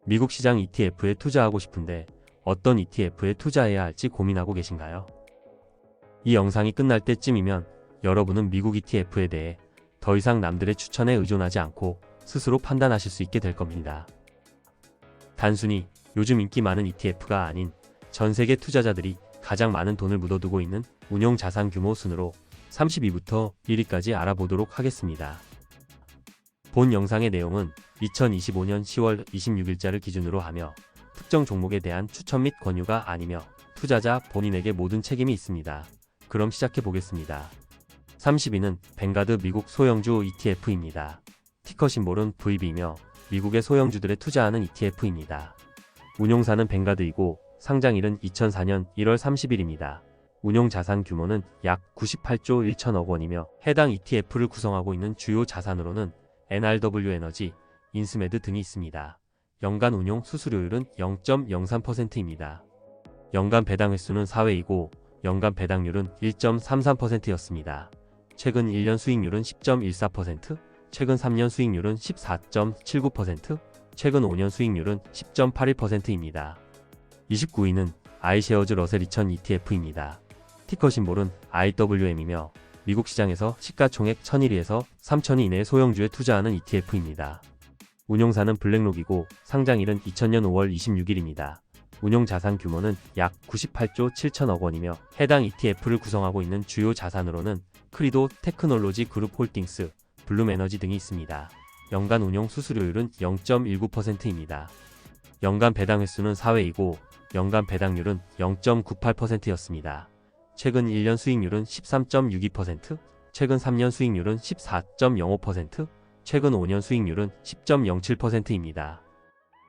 미국 시장 ETF에 투자하고 싶은데 어떤 ETF에 투자해야 할지 고민하고 계신가요? 이 영상이 끝날 때쯤이면 여러분은 미국 ETF에 대해 더 이상 남들의 추천에 의존하지 않고 스스로 판단하실 수 있게 될 겁니다. 단순히 요즘 인기 많은 ETF가 아닌 전 세계 투자자들이 가장 많은 돈을 묻어두고 있는 운용 자산 규모 순으로 32부터 1위까지 알아보도록 하겠습니다. 본 영상의 내용은 2025년 10월 26일자를 기준으로 하며 특정 종목에 대한 추천 및 권유가 아니며 투자자 본인에게 모든 책임이 있습니다. 그럼 시작해 보겠습니다. 30위는 뱅가드 미국 소형주 ETF입니다. 티커 심볼은 VB이며 미국의 소형주들에 투자하는 ETF입니다. 운용사는 뱅가드이고 상장일은 2004년 1월 30일입니다. 운용 자산 규모는 약 98조 1천억 원이며 해당 ETF를 구성하고 있는 주요 자산으로는 NRW 에너지, 인스메드 등이 있습니다. 연간 운용 수수료율은 0.03%입니다. 연간 배당 횟수는 4회이고 연간 배당률은 1.33%였습니다. 최근 1년 수익률은 10.14%, 최근 3년 수익률은 14.79%, 최근 5년 수익률은 10.81%입니다. 29위는 아이쉐어즈 러셀 2000 ETF입니다. 티커 심볼은 IWM이며 미국 시장에서 시가총액 1001위에서 3000위 이내의 소형주에 투자하는 ETF입니다. 운용사는 블랙록이고 상장일은 2000년 5월 26일입니다. 운용 자산 규모는 약 98조 7천억 원이며 해당 ETF를 구성하고 있는 주요 자산으로는 크리도 테크놀로지 그룹 홀딩스, 블룸 에너지 등이 있습니다. 연간 운용 수수료율은 0.19%입니다. 연간 배당 횟수는 4회이고 연간 배당률은 0.98%였습니다. 최근 1년 수익률은 13.62%, 최근 3년 수익률은 14.05%, 최근 5년 수익률은 10.07%입니다.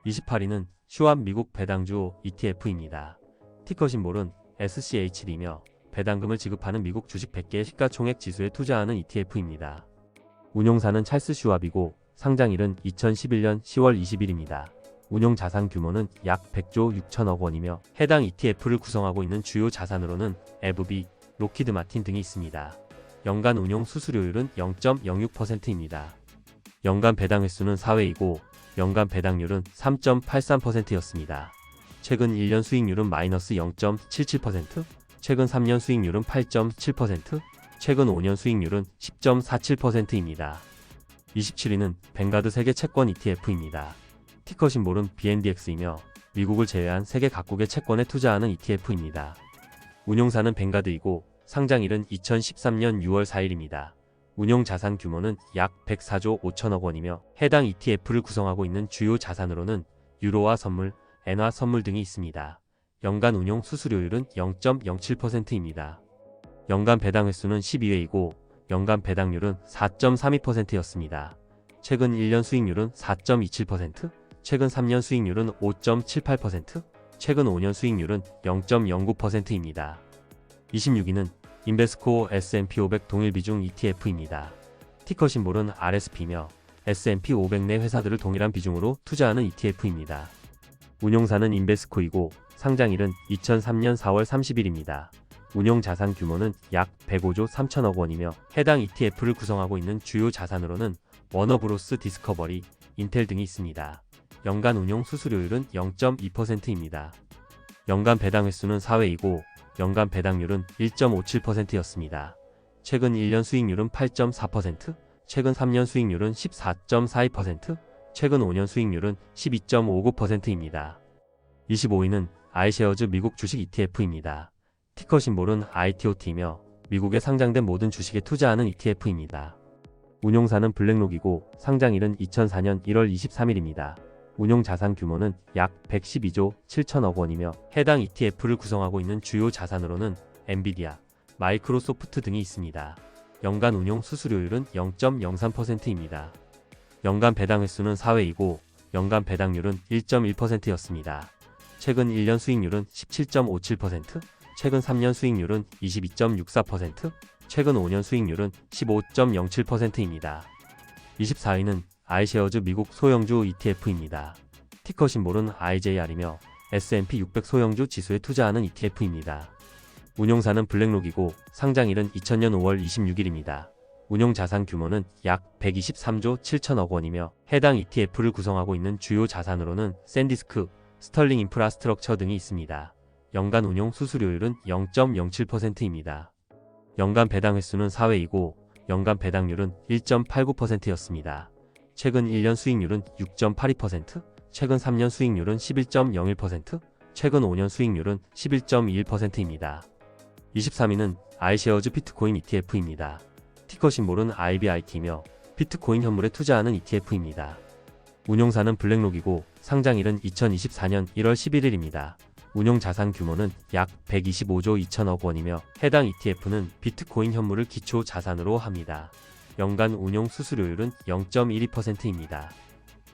28위는 슈왑 미국 배당주 ETF입니다. 티커 심볼은 SCHD며 배당금을 지급하는 미국 주식 100개의 시가총액 지수에 투자하는 ETF입니다. 운용사는 찰스 슈왑이고 상장일은 2011년 10월 20일입니다. 운용 자산 규모는 약 100조 6천억 원이며 해당 ETF를 구성하고 있는 주요 자산으로는 에브비, 로키드 마틴 등이 있습니다. 연간 운용 수수료율은 0.06%입니다. 연간 배당 횟수는 4회이고 연간 배당률은 3.83%였습니다. 최근 1년 수익률은 마이너스 0.77%, 최근 3년 수익률은 8.7%, 최근 5년 수익률은 10.47%입니다. 27위는 뱅가드 세계 채권 ETF입니다. 티커 심볼은 BNDX이며 미국을 제외한 세계 각국의 채권에 투자하는 ETF입니다. 운용사는 뱅가드이고 상장일은 2013년 6월 4일입니다. 운용 자산 규모는 약 104조 5천억 원이며 해당 ETF를 구성하고 있는 주요 자산으로는 유로화 선물, 엔화 선물 등이 있습니다. 연간 운용 수수료율은 0.07%입니다. 연간 배당 횟수는 12회이고 연간 배당률은 4.32%였습니다. 최근 1년 수익률은 4.27%, 최근 3년 수익률은 5.78%, 최근 5년 수익률은 0.09%입니다. 26위는 인베스코 S&P 500 동일 비중 ETF입니다. 티커 심볼은 RSP며 S&P 500 내 회사들을 동일한 비중으로 투자하는 ETF입니다. 운용사는 인베스코이고 상장일은 2003년 4월 30일입니다. 운용 자산 규모는 약 105조 3천억 원이며 해당 ETF를 구성하고 있는 주요 자산으로는 워너브로스 디스커버리, 인텔 등이 있습니다. 연간 운용 수수료율은 0.2%입니다. 연간 배당 횟수는 4회이고 연간 배당률은 1.57%였습니다. 최근 1년 수익률은 8.4%, 최근 3년 수익률은 14.42%, 최근 5년 수익률은 12.59%입니다. 25위는 아이쉐어즈 미국 주식 ETF입니다. 티커 심볼은 ITOT이며 미국에 상장된 모든 주식에 투자하는 ETF입니다. 운용사는 블랙록이고 상장일은 2004년 1월 23일입니다. 운용 자산 규모는 약 112조 7천억 원이며 해당 ETF를 구성하고 있는 주요 자산으로는 엔비디아, 마이크로소프트 등이 있습니다. 연간 운용 수수료율은 0.03%입니다. 연간 배당 횟수는 4회이고 연간 배당률은 1.1%였습니다. 최근 1년 수익률은 17.57%, 최근 3년 수익률은 22.64%, 최근 5년 수익률은 15.07%입니다. 24위는 아이쉐어즈 미국 소형주 ETF입니다. 티커 심볼은 IJR이며 S&P 600 소형주 지수에 투자하는 ETF입니다. 운용사는 블랙록이고 상장일은 2000년 5월 26일입니다. 운용 자산 규모는 약 123조 7천억 원이며 해당 ETF를 구성하고 있는 주요 자산으로는 샌디스크, 스털링 인프라스트럭처 등이 있습니다. 연간 운용 수수료율은 0.07%입니다. 연간 배당 횟수는 4회이고 연간 배당률은 1.89%였습니다. 최근 1년 수익률은 6.82%, 최근 3년 수익률은 11.01%, 최근 5년 수익률은 11.21%입니다. 23위는 아이쉐어즈 비트코인 ETF입니다. 티커 심볼은 IBIT이며 비트코인 현물에 투자하는 ETF입니다. 운용사는 블랙록이고 상장일은 2024년 1월 11일입니다. 운용 자산 규모는 약 125조 2천억 원이며 해당 ETF는 비트코인 현물을 기초 자산으로 합니다. 연간 운용 수수료율은 0.12%입니다.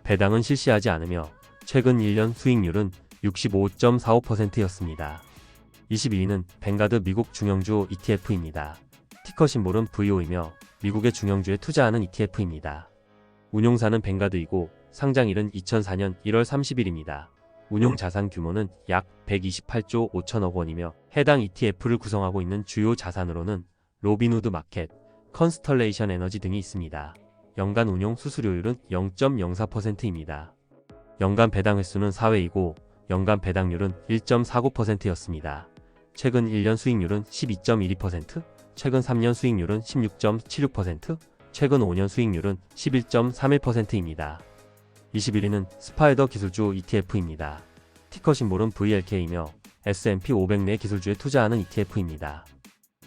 배당은 실시하지 않으며 최근 1년 수익률은 65.45%였습니다. 22위는 뱅가드 미국 중형주 ETF입니다. 티커 심볼은 VO이며 미국의 중형주에 투자하는 ETF입니다. 운용사는 뱅가드이고 상장일은 2004년 1월 30일입니다. 운용 자산 규모는 약 128조 5천억 원이며 해당 ETF를 구성하고 있는 주요 자산으로는 로빈후드 마켓, 컨스털레이션 에너지 등이 있습니다. 연간 운용 수수료율은 0.04%입니다. 연간 배당 횟수는 4회이고 연간 배당률은 1.49%였습니다. 최근 1년 수익률은 12.12%, 최근 3년 수익률은 16.76%, 최근 5년 수익률은 11.31%입니다. 21위는 스파이더 기술주 ETF입니다. 티커 심볼은 VLK이며 S&P 500 내 기술주에 투자하는 ETF입니다.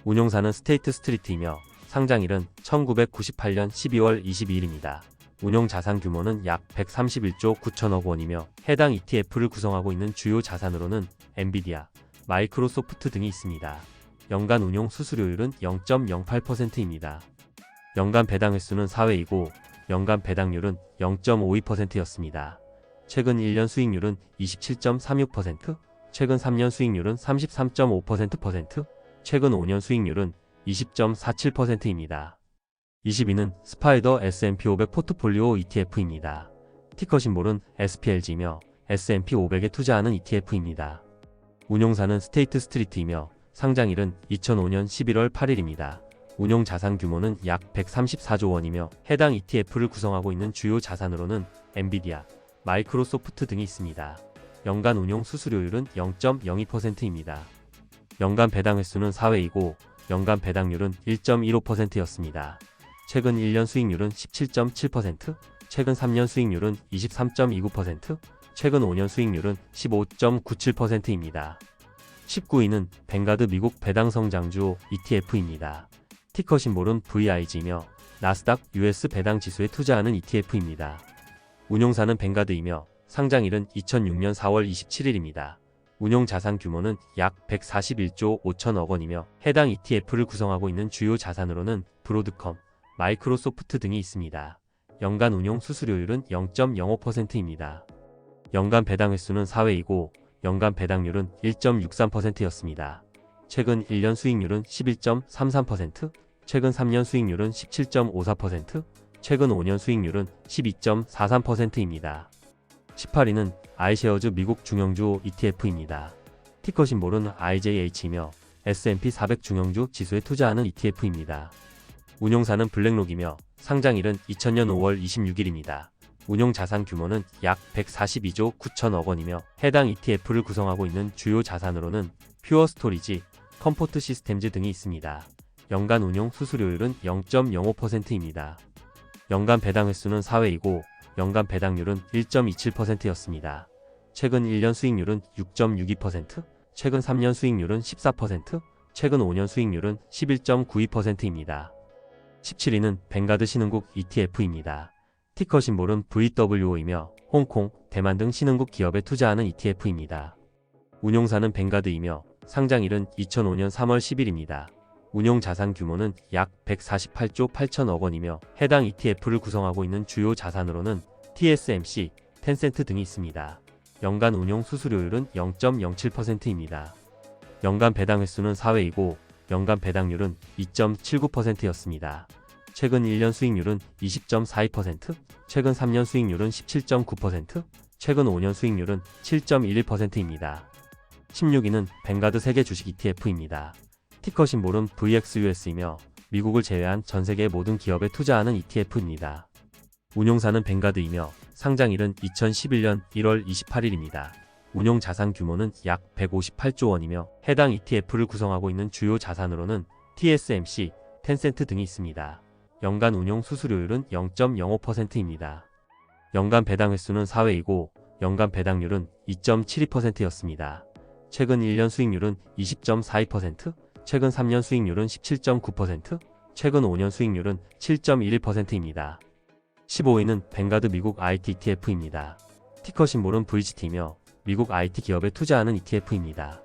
운용사는 스테이트 스트리트이며 상장일은 1998년 12월 22일입니다. 운용 자산 규모는 약 131조 9천억 원이며 해당 ETF를 구성하고 있는 주요 자산으로는 엔비디아, 마이크로소프트 등이 있습니다. 연간 운용 수수료율은 0.08%입니다. 연간 배당 횟수는 4회이고 연간 배당률은 0.52%였습니다. 최근 1년 수익률은 27.36%, 최근 3년 수익률은 33.5%, 최근 5년 수익률은 20.47%입니다. 20위는 스파이더 S&P 500 포트폴리오 ETF입니다. 티커 심볼은 SPLG이며 S&P 500에 투자하는 ETF입니다. 운용사는 스테이트 스트리트이며 상장일은 2005년 11월 8일입니다. 운용 자산 규모는 약 134조 원이며 해당 ETF를 구성하고 있는 주요 자산으로는 엔비디아, 마이크로소프트 등이 있습니다. 연간 운용 수수료율은 0.02%입니다. 연간 배당 횟수는 4회이고 연간 배당률은 1.15%였습니다. 최근 1년 수익률은 17.7%, 최근 3년 수익률은 23.29%, 최근 5년 수익률은 15.97%입니다. 19위는 뱅가드 미국 배당 성장주 ETF입니다. 티커 심볼은 VIG이며 나스닥 US 배당 지수에 투자하는 ETF입니다. 운용사는 뱅가드이며 상장일은 2006년 4월 27일입니다. 운용 자산 규모는 약 141조 5천억 원이며 해당 ETF를 구성하고 있는 주요 자산으로는 브로드컴, 마이크로소프트 등이 있습니다. 연간 운용 수수료율은 0.05%입니다. 연간 배당 횟수는 4회이고 연간 배당률은 1.63%였습니다. 최근 1년 수익률은 11.33%, 최근 3년 수익률은 17.54%, 최근 5년 수익률은 12.43%입니다. 18위는 아이쉐어즈 미국 중형주 ETF입니다. 티커 심볼은 IJH이며 S&P 400 중형주 지수에 투자하는 ETF입니다. 운용사는 블랙록이며 상장일은 2000년 5월 26일입니다. 운용 자산 규모는 약 142조 9천억 원이며 해당 ETF를 구성하고 있는 주요 자산으로는 퓨어 스토리지, 컴포트 시스템즈 등이 있습니다. 연간 운용 수수료율은 0.05%입니다. 연간 배당 횟수는 4회이고 연간 배당률은 1.27%였습니다. 최근 1년 수익률은 6.62%, 최근 3년 수익률은 14%, 최근 5년 수익률은 11.92%입니다. 17위는 뱅가드 신흥국 ETF입니다. 티커 심볼은 VWO이며 홍콩, 대만 등 신흥국 기업에 투자하는 ETF입니다. 운용사는 뱅가드이며 상장일은 2005년 3월 10일입니다. 운용 자산 규모는 약 148조 8천억 원이며 해당 ETF를 구성하고 있는 주요 자산으로는 TSMC, 텐센트 등이 있습니다. 연간 운용 수수료율은 0.07%입니다. 연간 배당 횟수는 4회이고 연간 배당률은 2.79%였습니다. 최근 1년 수익률은 20.42%, 최근 3년 수익률은 17.9%, 최근 5년 수익률은 7.11%입니다. 16위는 뱅가드 세계 주식 ETF입니다. 티커 심볼은 VXUS이며 미국을 제외한 전 세계 모든 기업에 투자하는 ETF입니다. 운용사는 뱅가드이며 상장일은 2011년 1월 28일입니다. 운용 자산 규모는 약 158조 원이며 해당 ETF를 구성하고 있는 주요 자산으로는 TSMC, 텐센트 등이 있습니다. 연간 운용 수수료율은 0.05%입니다. 연간 배당 횟수는 4회이고 연간 배당률은 2.72%였습니다. 최근 1년 수익률은 20.42%, 최근 3년 수익률은 17.9%, 최근 5년 수익률은 7.11%입니다. 15위는 뱅가드 미국 IT ETF입니다. 티커 심볼은 VGT이며 미국 IT 기업에 투자하는 ETF입니다.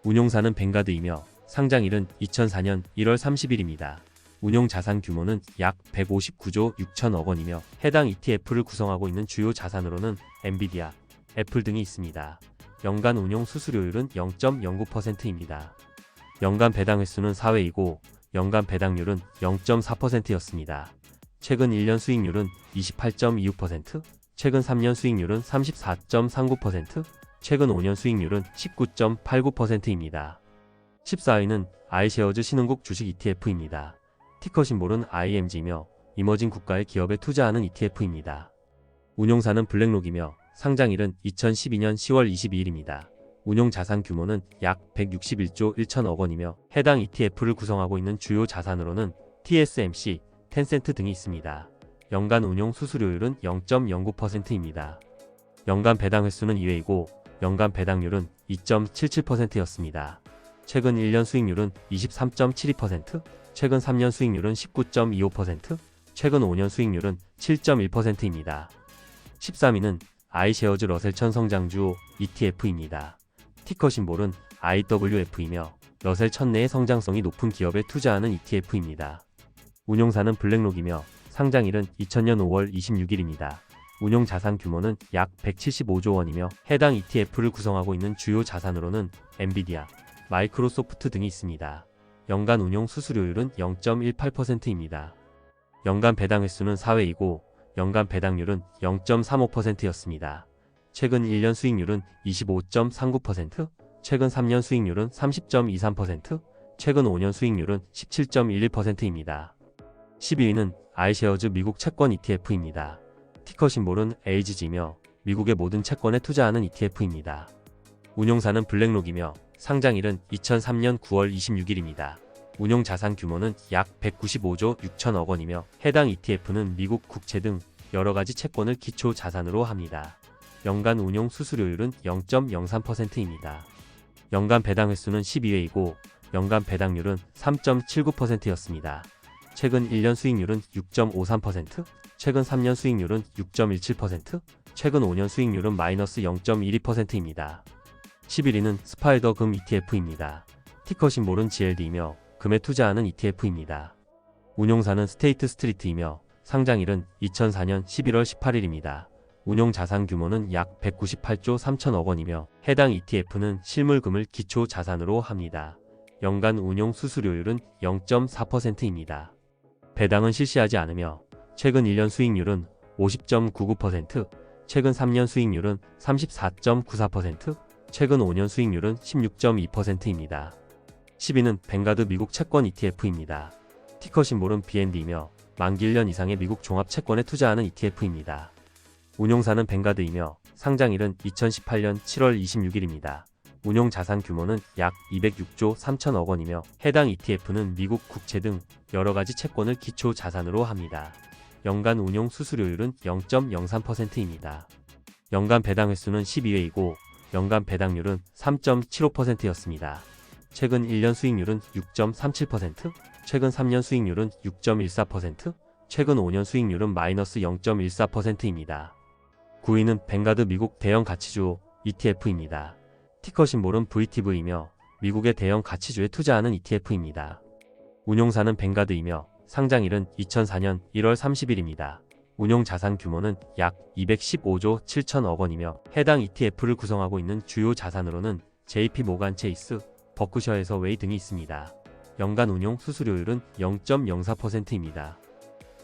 운용사는 뱅가드이며 상장일은 2004년 1월 30일입니다. 운용 자산 규모는 약 159조 6천억 원이며 해당 ETF를 구성하고 있는 주요 자산으로는 엔비디아, 애플 등이 있습니다. 연간 운용 수수료율은 0.09%입니다. 연간 배당 횟수는 4회이고 연간 배당률은 0.4%였습니다. 최근 1년 수익률은 28.26%, 최근 3년 수익률은 34.39%, 최근 5년 수익률은 19.89%입니다. 14위는 아이쉐어즈 신흥국 주식 ETF입니다. 티커 심볼은 IMG이며 이머징 국가의 기업에 투자하는 ETF입니다. 운용사는 블랙록이며 상장일은 2012년 10월 22일입니다. 운용 자산 규모는 약 161조 1천억 원이며 해당 ETF를 구성하고 있는 주요 자산으로는 TSMC, 텐센트 등이 있습니다. 연간 운용 수수료율은 0.09%입니다. 연간 배당 횟수는 2회이고 연간 배당률은 2.77%였습니다. 최근 1년 수익률은 23.72%, 최근 3년 수익률은 19.25%, 최근 5년 수익률은 7.1%입니다. 13위는 아이쉐어즈 러셀1000 성장주 ETF입니다. 티커 심볼은 IWF이며 러셀1000 내의 성장성이 높은 기업에 투자하는 ETF입니다. 운용사는 블랙록이며 상장일은 2000년 5월 26일입니다. 운용 자산 규모는 약 175조 원이며 해당 ETF를 구성하고 있는 주요 자산으로는 엔비디아, 마이크로소프트 등이 있습니다. 연간 운용 수수료율은 0.18%입니다. 연간 배당 횟수는 4회이고 연간 배당률은 0.35%였습니다. 최근 1년 수익률은 25.39%, 최근 3년 수익률은 30.23%, 최근 5년 수익률은 17.11%입니다. 12위는 아이쉐어즈 미국 채권 ETF입니다. 티커 심볼은 AGG이며 미국의 모든 채권에 투자하는 ETF입니다. 운용사는 블랙록이며 상장일은 2003년 9월 26일입니다. 운용 자산 규모는 약 195조 6천억 원이며 해당 ETF는 미국 국채 등 여러가지 채권을 기초 자산으로 합니다. 연간 운용 수수료율은 0.03%입니다. 연간 배당 횟수는 12회이고 연간 배당률은 3.79%였습니다. 최근 1년 수익률은 6.53%, 최근 3년 수익률은 6.17%, 최근 5년 수익률은 마이너스 0.12%입니다. 11위는 스파이더 금 ETF입니다. 티커 심볼은 GLD이며 금에 투자하는 ETF입니다. 운용사는 스테이트 스트리트이며 상장일은 2004년 11월 18일입니다. 운용 자산 규모는 약 198조 3천억 원이며 해당 ETF는 실물금을 기초 자산으로 합니다. 연간 운용 수수료율은 0.4%입니다. 배당은 실시하지 않으며 최근 1년 수익률은 50.99%, 최근 3년 수익률은 34.94%, 최근 5년 수익률은 16.2%입니다. 10위는 뱅가드 미국 채권 ETF입니다. 티커 심볼은 BND이며 만기 1년 이상의 미국 종합 채권에 투자하는 ETF입니다. 운용사는 뱅가드이며 상장일은 2018년 7월 26일입니다. 운용 자산 규모는 약 206조 3천억 원이며 해당 ETF는 미국 국채 등 여러가지 채권을 기초 자산으로 합니다. 연간 운용 수수료율은 0.03%입니다. 연간 배당 횟수는 12회이고 연간 배당률은 3.75%였습니다. 최근 1년 수익률은 6.37%, 최근 3년 수익률은 6.14%, 최근 5년 수익률은 마이너스 0.14%입니다. 9위는 뱅가드 미국 대형 가치주 ETF입니다. 티커 심볼은 VTV이며 미국의 대형 가치주에 투자하는 ETF입니다. 운용사는 뱅가드이며 상장일은 2004년 1월 30일입니다. 운용 자산 규모는 약 215조 7천억 원이며 해당 ETF를 구성하고 있는 주요 자산으로는 JP 모간 체이스, 버크셔에서 웨이 등이 있습니다. 연간 운용 수수료율은 0.04%입니다.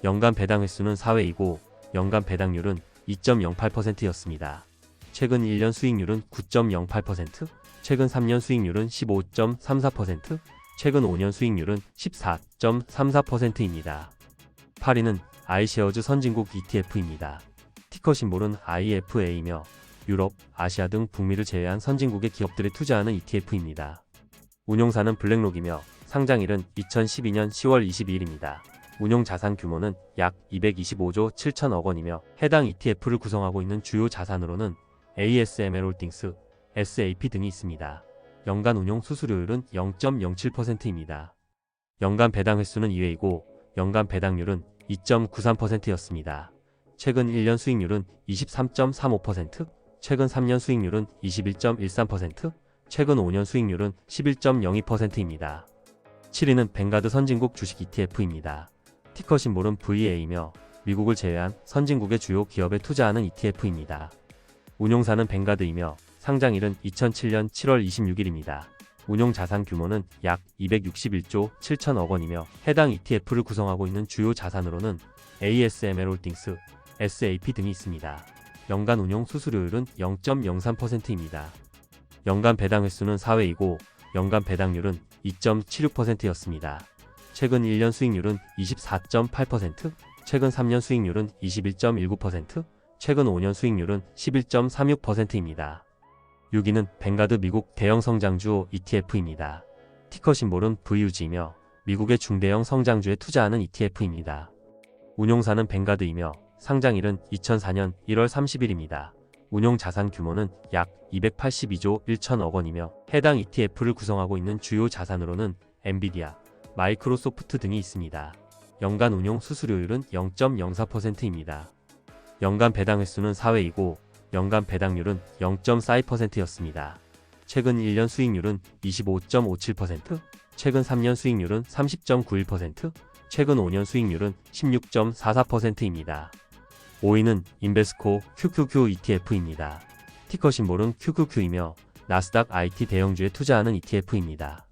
연간 배당 횟수는 4회이고 연간 배당률은 2.08%였습니다. 최근 1년 수익률은 9.08%, 최근 3년 수익률은 15.34%, 최근 5년 수익률은 14.34%입니다. 8위는 iShares 선진국 ETF입니다. 티커 심볼은 IFA이며 유럽, 아시아 등 북미를 제외한 선진국의 기업들에 투자하는 ETF입니다. 운용사는 블랙록이며 상장일은 2012년 10월 22일입니다. 운용 자산 규모는 약 225조 7천억 원이며 해당 ETF를 구성하고 있는 주요 자산으로는 ASML홀딩스, SAP 등이 있습니다. 연간 운용 수수료율은 0.07%입니다. 연간 배당 횟수는 2회이고 연간 배당률은 2.93%였습니다. 최근 1년 수익률은 23.35%, 최근 3년 수익률은 21.13%, 최근 5년 수익률은 11.02%입니다. 7위는 뱅가드 선진국 주식 ETF입니다. 티커 심볼은 VA이며 미국을 제외한 선진국의 주요 기업에 투자하는 ETF입니다. 운용사는 뱅가드이며 상장일은 2007년 7월 26일입니다. 운용 자산 규모는 약 261조 7천억 원이며 해당 ETF를 구성하고 있는 주요 자산으로는 ASML홀딩스, SAP 등이 있습니다. 연간 운용 수수료율은 0.03%입니다. 연간 배당 횟수는 4회이고 연간 배당률은 2.76%였습니다. 최근 1년 수익률은 24.8%, 최근 3년 수익률은 21.19%, 최근 5년 수익률은 11.36%입니다. 6위는 뱅가드 미국 대형 성장주 ETF입니다. 티커 심볼은 VUG이며 미국의 중대형 성장주에 투자하는 ETF입니다. 운용사는 뱅가드이며 상장일은 2004년 1월 30일입니다. 운용 자산 규모는 약 282조 1천억 원이며 해당 ETF를 구성하고 있는 주요 자산으로는 엔비디아, 마이크로소프트 등이 있습니다. 연간 운용 수수료율은 0.04%입니다. 연간 배당 횟수는 4회이고 연간 배당률은 0.42%였습니다. 최근 1년 수익률은 25.57%, 최근 3년 수익률은 30.91%, 최근 5년 수익률은 16.44%입니다. 5위는 인베스코 QQQ ETF입니다. 티커 심볼은 QQQ이며 나스닥 IT 대형주에 투자하는 ETF입니다.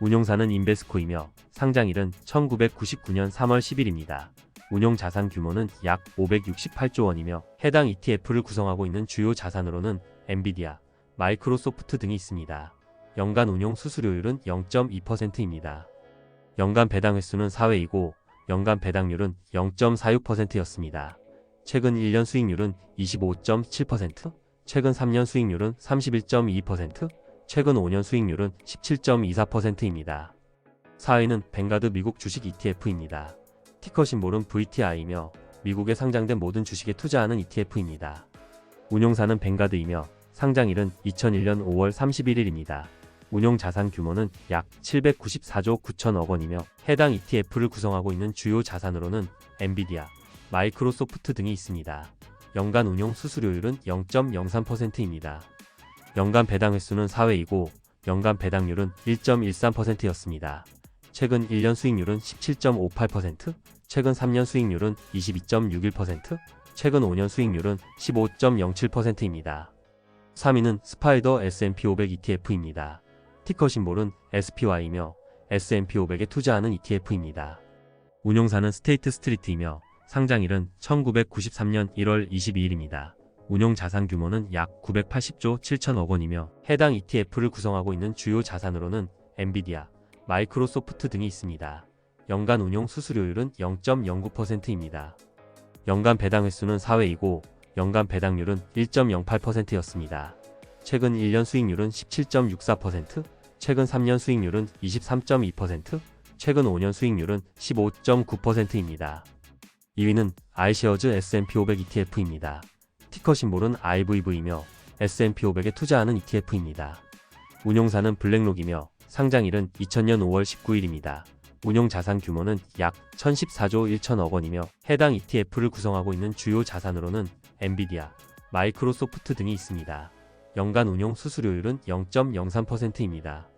운용사는 인베스코이며 상장일은 1999년 3월 10일입니다. 운용 자산 규모는 약 568조 원이며 해당 ETF를 구성하고 있는 주요 자산으로는 엔비디아, 마이크로소프트 등이 있습니다. 연간 운용 수수료율은 0.2%입니다. 연간 배당 횟수는 4회이고 연간 배당률은 0.46%였습니다. 최근 1년 수익률은 25.7%, 최근 3년 수익률은 31.2%, 최근 5년 수익률은 17.24%입니다. 4위는 뱅가드 미국 주식 ETF입니다. 티커 심볼은 VTI이며 미국에 상장된 모든 주식에 투자하는 ETF입니다. 운용사는 뱅가드이며 상장일은 2001년 5월 31일입니다. 운용 자산 규모는 약 794조 9천억 원이며 해당 ETF를 구성하고 있는 주요 자산으로는 엔비디아, 마이크로소프트 등이 있습니다. 연간 운용 수수료율은 0.03%입니다. 연간 배당 횟수는 4회이고 연간 배당률은 1.13%였습니다. 최근 1년 수익률은 17.58%, 최근 3년 수익률은 22.61%, 최근 5년 수익률은 15.07%입니다. 3위는 스파이더 S&P 500 ETF입니다. 티커 심볼은 SPY이며 S&P 500에 투자하는 ETF입니다. 운용사는 스테이트 스트리트이며 상장일은 1993년 1월 22일입니다. 운용 자산 규모는 약 980조 7천억 원이며 해당 ETF를 구성하고 있는 주요 자산으로는 엔비디아, 마이크로소프트 등이 있습니다. 연간 운용 수수료율은 0.09%입니다. 연간 배당 횟수는 4회이고 연간 배당률은 1.08%였습니다. 최근 1년 수익률은 17.64%, 최근 3년 수익률은 23.2%, 최근 5년 수익률은 15.9%입니다. 2위는 iShares S&P 500 ETF입니다. 티커 심볼은 IVV이며 S&P 500에 투자하는 ETF입니다. 운용사는 블랙록이며 상장일은 2000년 5월 19일입니다. 운용 자산 규모는 약 1014조 1천억 원이며 해당 ETF를 구성하고 있는 주요 자산으로는 엔비디아, 마이크로소프트 등이 있습니다. 연간 운용 수수료율은 0.03%입니다.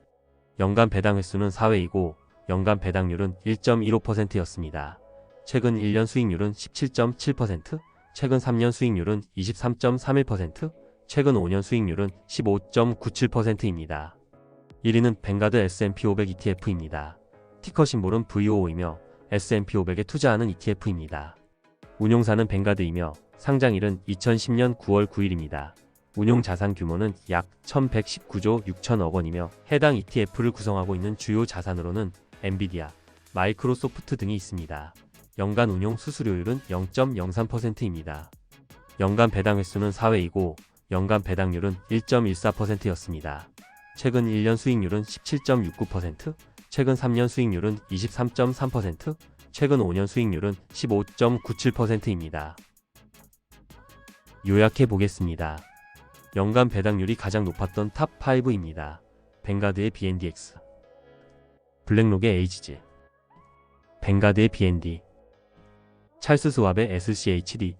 연간 배당 횟수는 4회이고 연간 배당률은 1.15%였습니다. 최근 1년 수익률은 17.7%, 최근 3년 수익률은 23.31%, 최근 5년 수익률은 15.97%입니다. 1위는 뱅가드 S&P 500 ETF입니다. 티커 심볼은 VOO이며 S&P 500에 투자하는 ETF입니다. 운용사는 뱅가드이며 상장일은 2010년 9월 9일입니다. 운용 자산 규모는 약 1119조 6천억 원이며 해당 ETF를 구성하고 있는 주요 자산으로는 엔비디아, 마이크로소프트 등이 있습니다. 연간 운용 수수료율은 0.03%입니다. 연간 배당 횟수는 4회이고 연간 배당률은 1.14%였습니다. 최근 1년 수익률은 17.69%, 최근 3년 수익률은 23.3%, 최근 5년 수익률은 15.97%입니다. 요약해 보겠습니다. 연간 배당률이 가장 높았던 탑5입니다. 뱅가드의 BNDX, 블랙록의 에이지즈, 뱅가드의 BND, 찰스 스왑의 SCHD,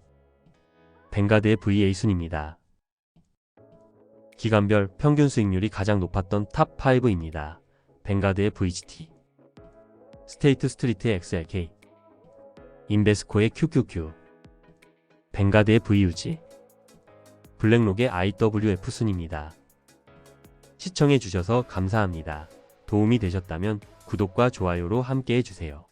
뱅가드의 VA 순입니다. 기간별 평균 수익률이 가장 높았던 탑5입니다. 뱅가드의 VGT, 스테이트 스트리트의 XLK, 인베스코의 QQQ, 뱅가드의 VUG, 블랙록의 IWF 순입니다. 시청해 주셔서 감사합니다. 도움이 되셨다면 구독과 좋아요로 함께 해주세요.